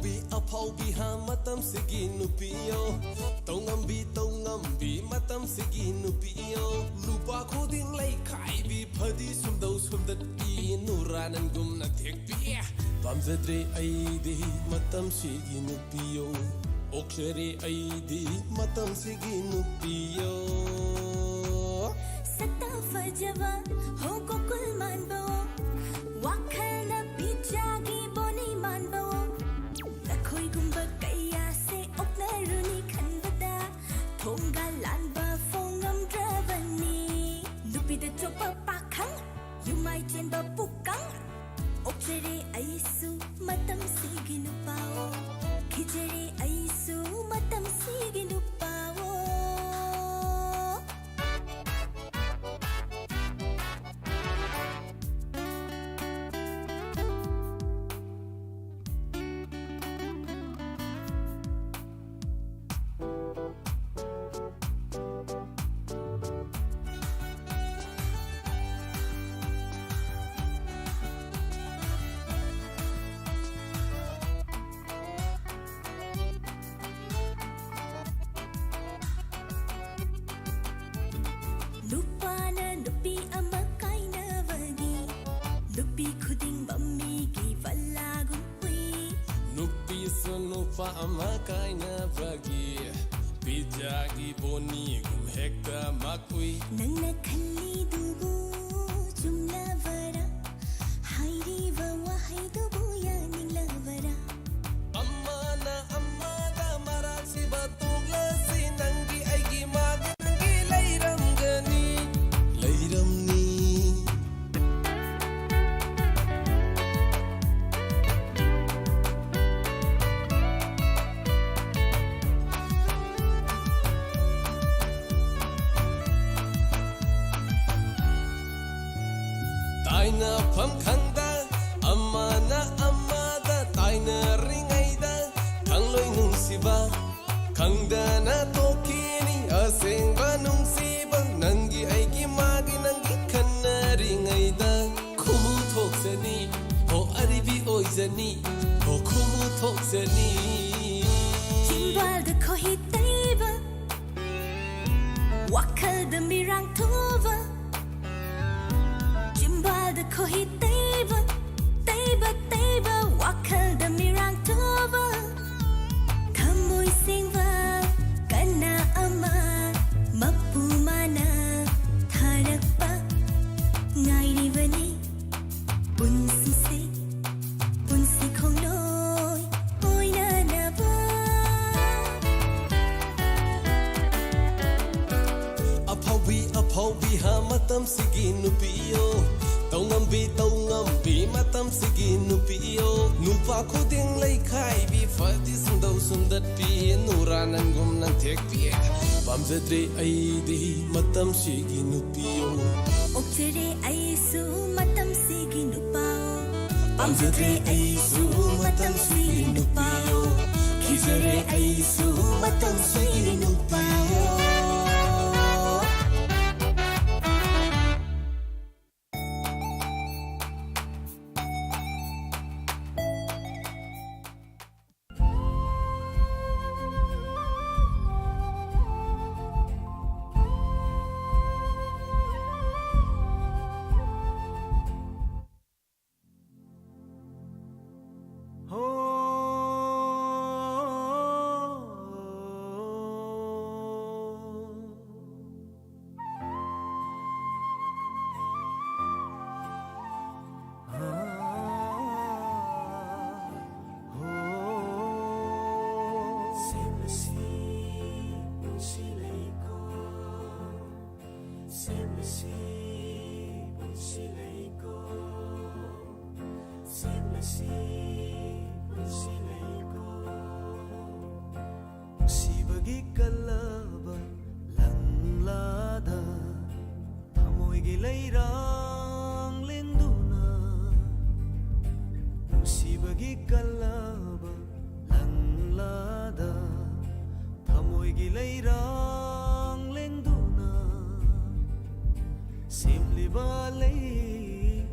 Apawi apawi ha matam sige nupiyo Tongambi matam sige nupiyo Lupa ko ding lay kai bi phadi sumdaw sumdat pi nuranan gum na thekpi Pamzadre ay di matam sige nupiyo Okshare ay di matam sige nupiyo Sakta fajwa ho ko kul man bo Wakhal na bijagi boni man bo Lakhoi gumba kaya se okna runi khanbada Thonga lanba fongam dravani Lupi da chopa pakhang Yumai chen ba pukang Okshare aisu matam siginu pao Khijare aisu matam siginu pao Lupana lupi ama kaina wagi Lupi khuding bammi ki valagum pui Nupi sunupa ama kaina vagi Bijagi boni gum hekta makui Nangna khalli dubu jumla vara Hairi wa wahai dubu ya ningla vara Amma da marasi batugla si nangi aigi magi nangi layram gani Layram ni Taina pham khangda amma da taina ringaida khangloi nungsiba khangda na tokini asengba nungsiba nangi aigi magi nangi khanna ringaida khumu thoksani ho aribi oizani ho khumu thoksani Jimbal da kohi taiba Wakhal da mirang tova Jimbal da kohi taiba Taiba Wakhal da mirang tova Thamoi singwa Kana ama Mapu mana Tharakpa Ngairi vani Punsi se Punsi khong loi Oi na na ba Apawi ha matam sige nupiyo Tongambi matam sige nupiyo Nupa ko ding lay khai bi phadi sumdaw sumdat pi nuranan gum nang thekpi Pamzadre ay di matam sige nupiyo Okshare aisu matam siginu pao Pamzadre aisu matam siginu pao Khijare aisu matam siginu pao Sibagi kalaba langlada Thamoigi layrang lenduna Sibagi kalaba langlada Thamoigi layrang lenduna Simliba lay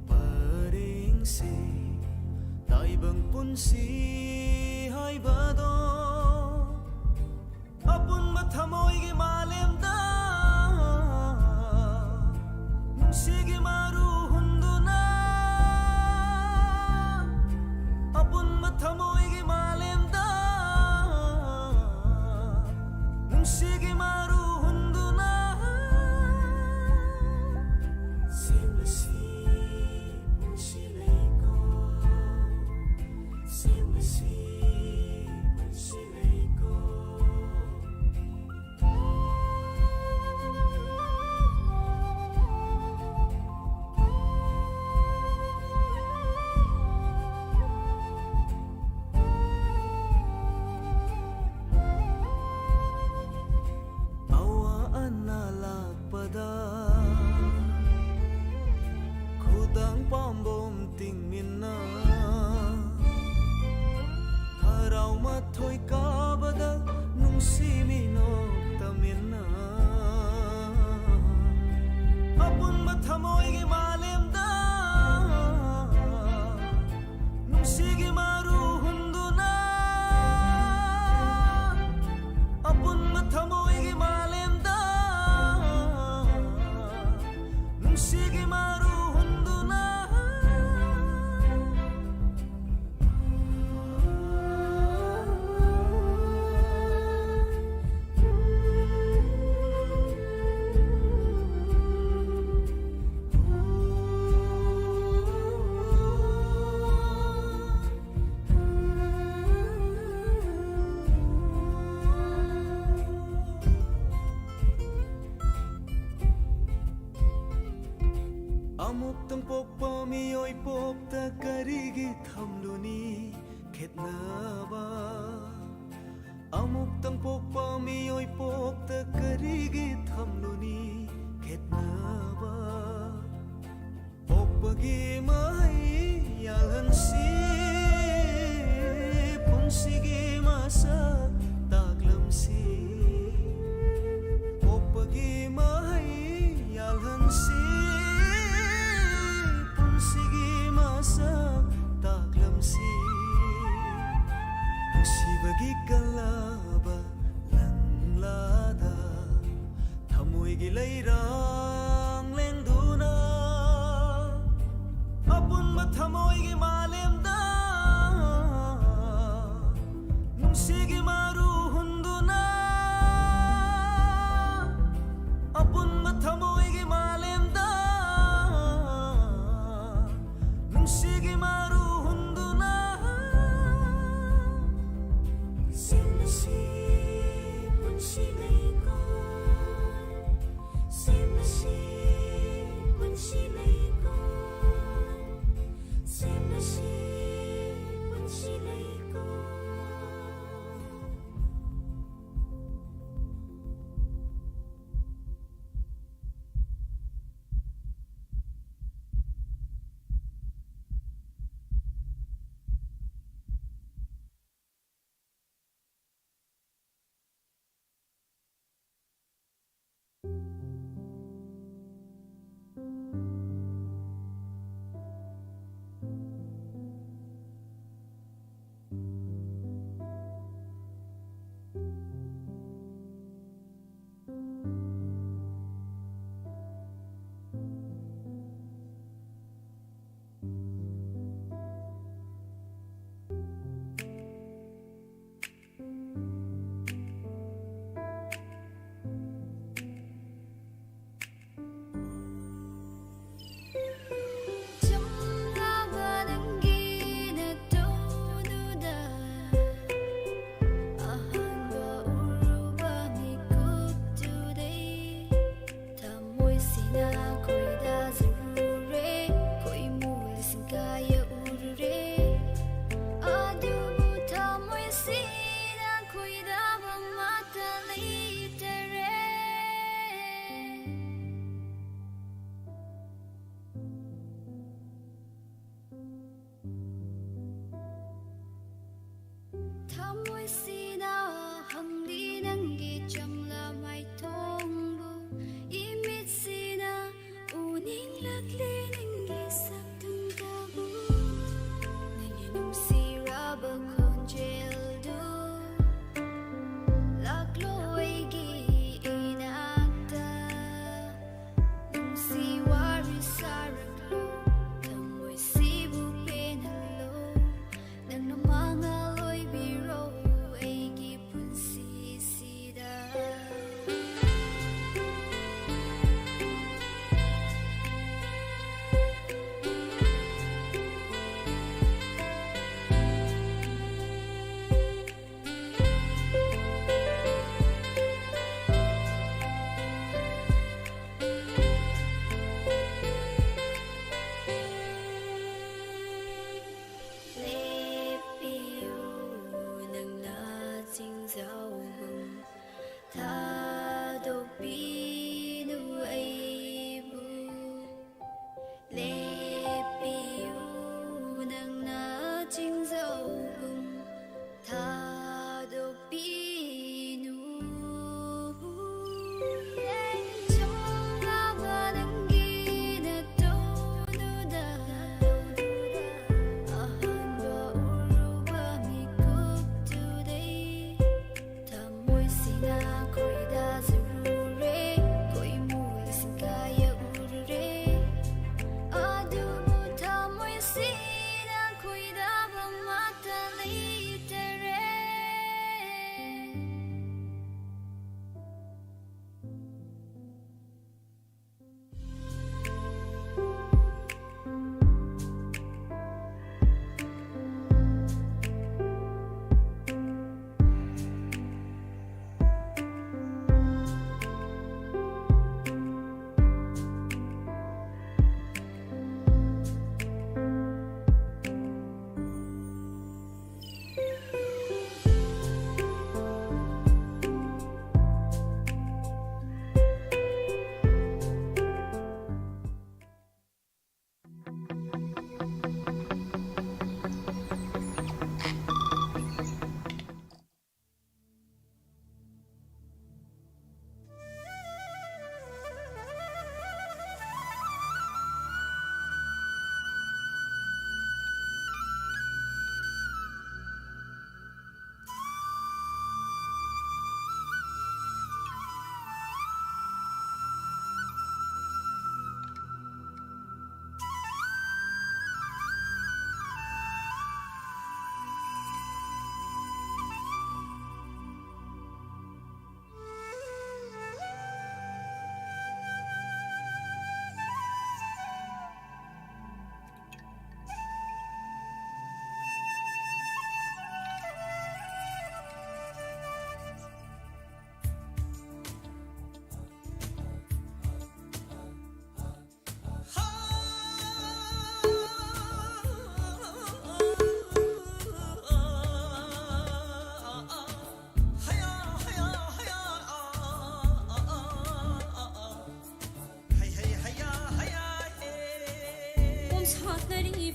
paring si Taibang punsi ꯅꯨꯡꯉꯥꯏꯕꯗꯣ ꯑꯄꯨꯟꯕ ꯊꯃꯣꯏꯒꯤ ꯃꯥꯂꯦꯝꯗ ꯅꯨꯡꯁꯤꯒꯤ ꯃꯔꯨ ꯍꯨꯟꯗꯨꯅ ꯑꯄꯨꯟꯕ ꯊꯃꯣꯏꯒꯤ ꯃꯥꯂꯦꯝꯗ ꯅꯨꯡꯁꯤꯒꯤ ꯃꯔꯨ ꯍꯨꯟꯗꯨꯅ ꯁꯦꯝꯂꯁꯤ ꯄꯨꯟꯁꯤ ꯂꯩꯀꯣ ꯁꯦꯝꯂꯁꯤ ꯄꯨꯟꯁꯤ ꯂꯩꯀꯣ khudang pambom tingminna harau mathoi kabada nungsimi nok taminna apun mathamoi gi malemda nungsigi maru hunduna apun mathamoi gi malemda nungsigi maru Amuk tang pokpa miyoy pokta karigi thamluni khetnaba Amuk tang pokpa miyoy pokta karigi thamluni khetnaba Pokpagi mai yalhansi punsigi masa taklamsi Pokpagi mai yalhansi taklamsi nungsibagi kalaba langlada thamoigi leirang lengduna apunba thamoigi malemda nungsigi maru hunduna apunba thamoigi malemda nungsigi maru hunduna semasi punsi leiko semasi punsi leiko semasi punsi leiko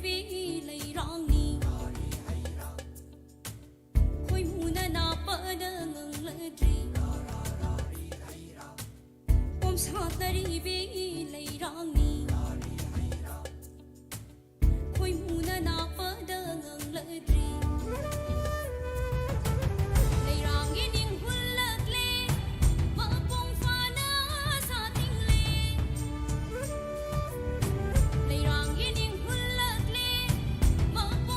vì lấy rong ni khôi mù na na bờ đơ ngừng lơ tri ôm sát tari vì lấy rong ni khôi mù na na bờ đơ ngừng lơ tri lấy rong yên yên hul lơ lê mơ bông pha na sa tình lê lấy rong yên yên hul lơ lê mơ bông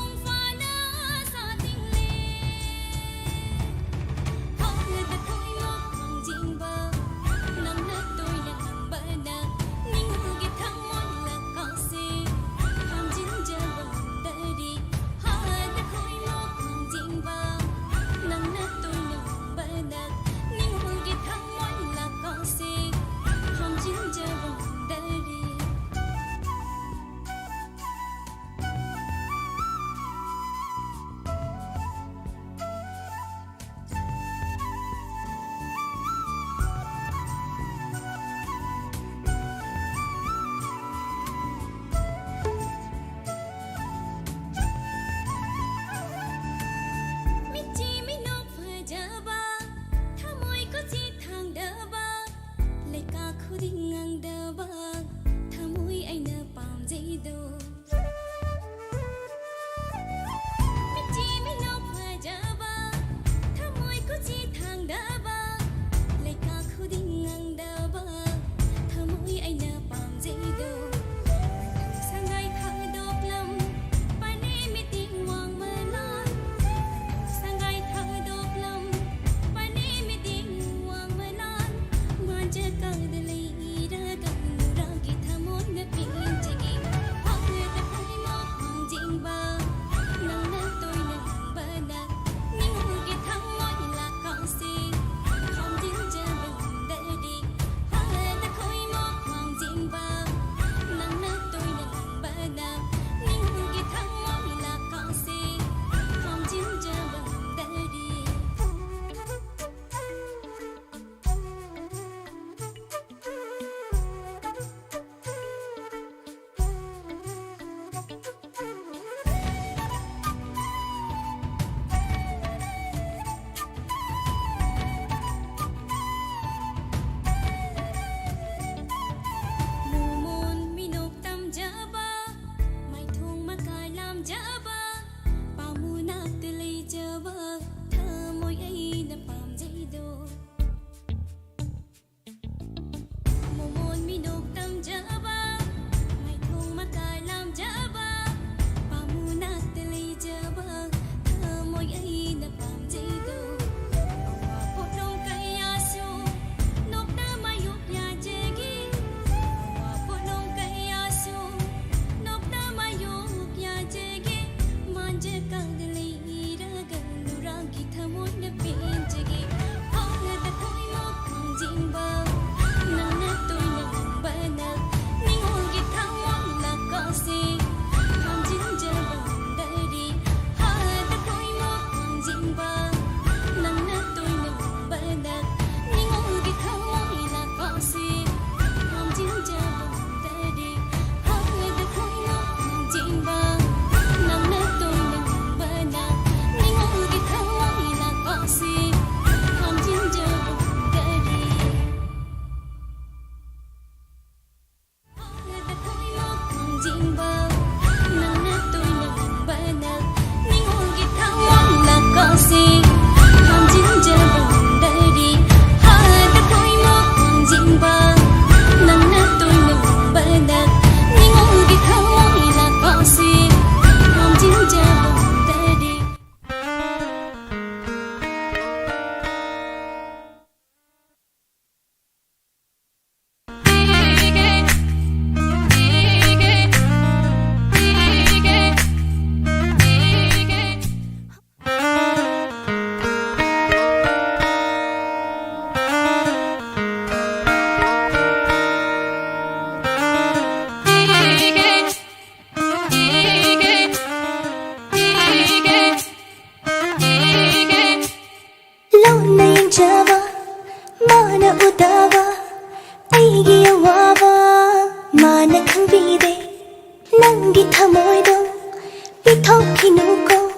삐톡피누고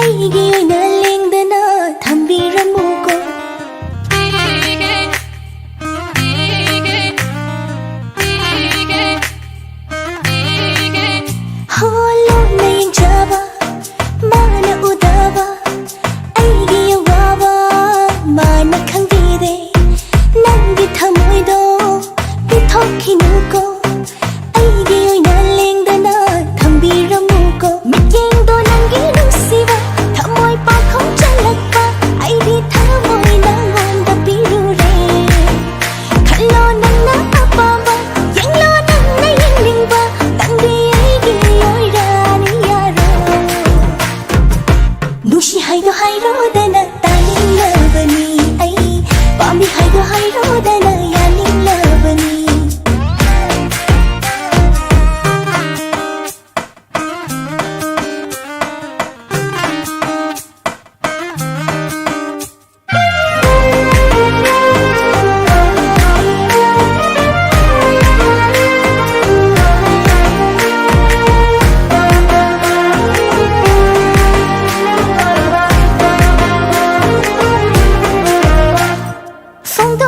아이기 오이나 랭드나 담비라무고 홀로 나인 잡아 마나 우다봐 아이기 와봐 마나 강디데 난기 타모이도 삐톡피누고 아이기 오이나 랭드나 담비라무고 미팅도 난기 누시바 타모이 빠콩 잘락바 아이디 타모이 나온다 비루레 칼로 난나 아빠바 양로 난나 양링바 난디 아이기 오이라니 야로 누시 하이도 하이로 다나 따니 러버니 아이 밤이 하이도 하이로 다나 야니 러버니 phong độ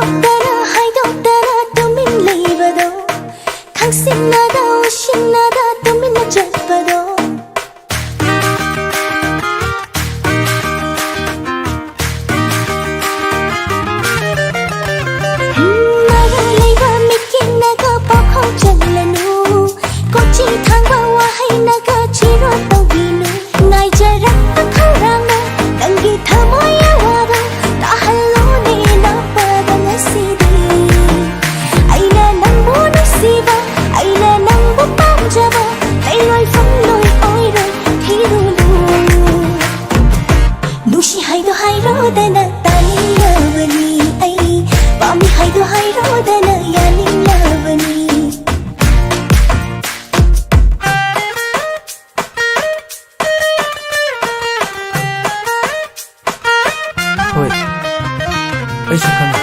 ꯑꯩꯁꯨ ꯈꯪꯉꯤ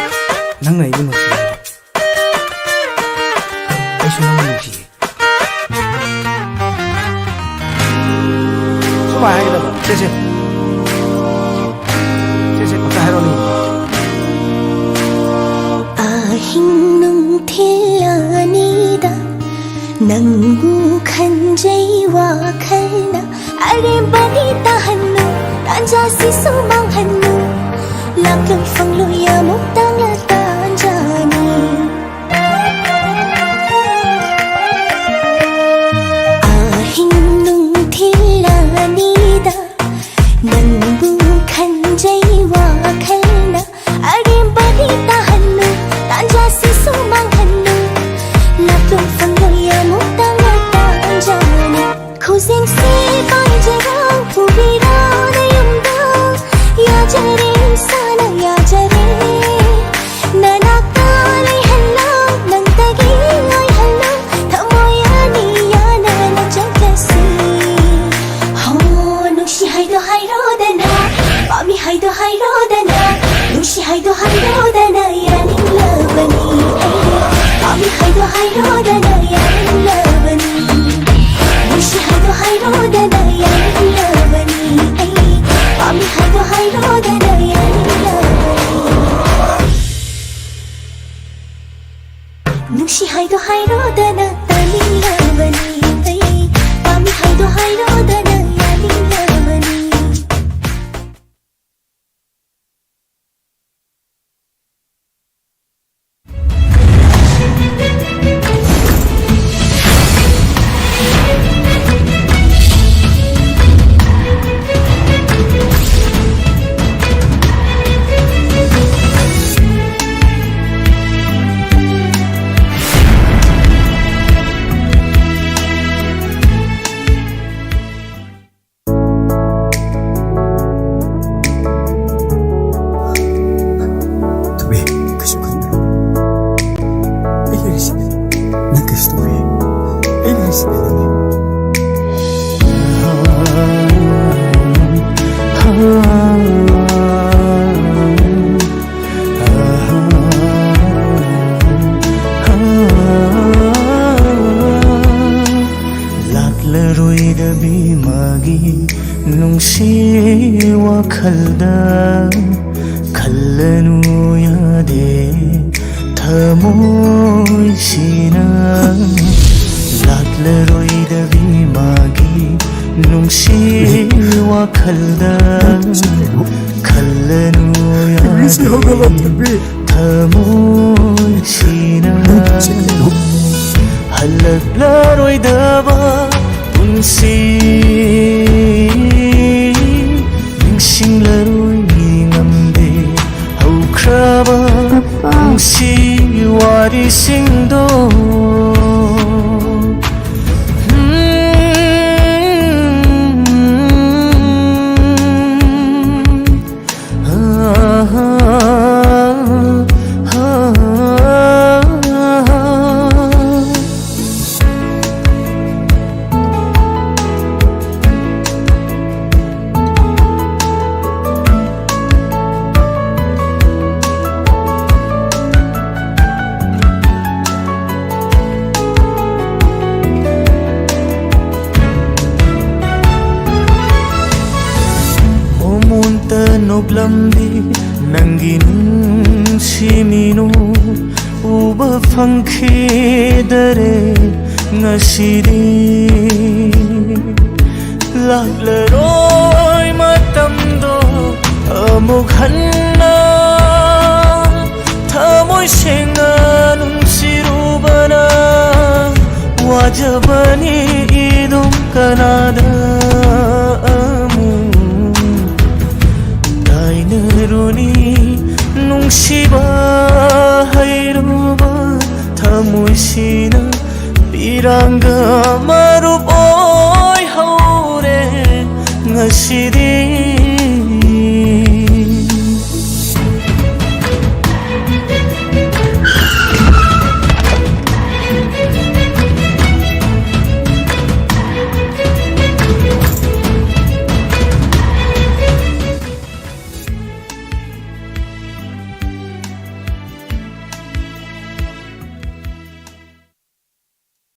ꯅꯪꯅ ꯑꯩꯕꯨ ꯅꯨꯡꯁꯤ ꯑꯩꯁꯨ ꯅꯪꯕꯨ ꯅꯨꯡꯁꯤꯌꯦ ꯁꯨꯃꯥꯏ ꯍꯥꯏꯒꯗꯕ ꯁꯦ ꯑꯝꯇ ꯍꯥꯏꯔꯣꯅꯦ 아흰 농틸라니다 낭부 간제이 와칼나 아리바니 따한누 딴자시 소망한누 락용 펑루야 목당라 딴자니 아흰 농틸라니다 낭부 간제이 와칼나 아리바니 따한누 딴자시 소망한누 락용 펑루야 목당라 딴자니 고생시 번제랑 부비라 내 용도 여자리 sana yajare nanakali hello nangtagi ay hello tamoyani yana na jagasi ho nushi haido hairo dana mami haido hairo dana nushi haido hairo dana yani lovani mami haido hairo dana yani lovani nushi haido hairo dana yani lovani mami haido hairo dana 누시 하이도 하이로다나 따니 러버니 밤이 하이도 하이로다나 야니 러버니 lạc lơ rồi ꯂꯥꯛꯂꯔꯣꯏꯗꯕꯤ ꯃꯥꯒꯤ ꯅꯨꯡꯁꯤ ꯋꯥꯈꯜꯗ ꯈꯜꯂꯅꯨ ꯌꯥꯗꯦ ꯊꯃꯣꯏꯁꯤꯅ ꯂꯥꯛꯂꯔꯣꯏꯗꯕꯤ ꯃꯥꯒꯤ ꯅꯨꯡꯁꯤ ꯋꯥꯈꯜꯗ ꯈꯜꯂꯅꯨ ꯌꯥꯗꯦ ꯊꯃꯣꯏꯁꯤꯅ ꯍꯜꯂꯛꯂꯔꯣꯏꯗꯕ ꯄꯨꯟꯁꯤ ꯅꯤꯡꯁꯤꯡꯂꯔꯣꯏ ꯉꯝꯗꯦ ꯍꯧꯈ꯭ꯔꯕ ꯅꯨꯡꯁꯤ ꯋꯥꯔꯤꯁꯤꯡꯗꯣ ꯅꯣꯛꯂꯝꯕꯤ ꯅꯪꯒꯤ ꯅꯨꯡꯁꯤꯃꯤꯅꯣ ꯎꯕ ꯐꯪꯈꯤꯗꯔꯦ ꯉꯁꯤꯗꯤ ꯂꯥꯛꯂꯔꯣꯏ ꯃꯇꯝꯗꯣ ꯑꯃꯨꯛ ꯍꯟꯅ ꯊꯃꯣꯏ ꯁꯦꯡꯅ ꯅꯨꯡꯁꯤꯔꯨꯕꯅ ꯋꯥꯖꯕꯅꯤ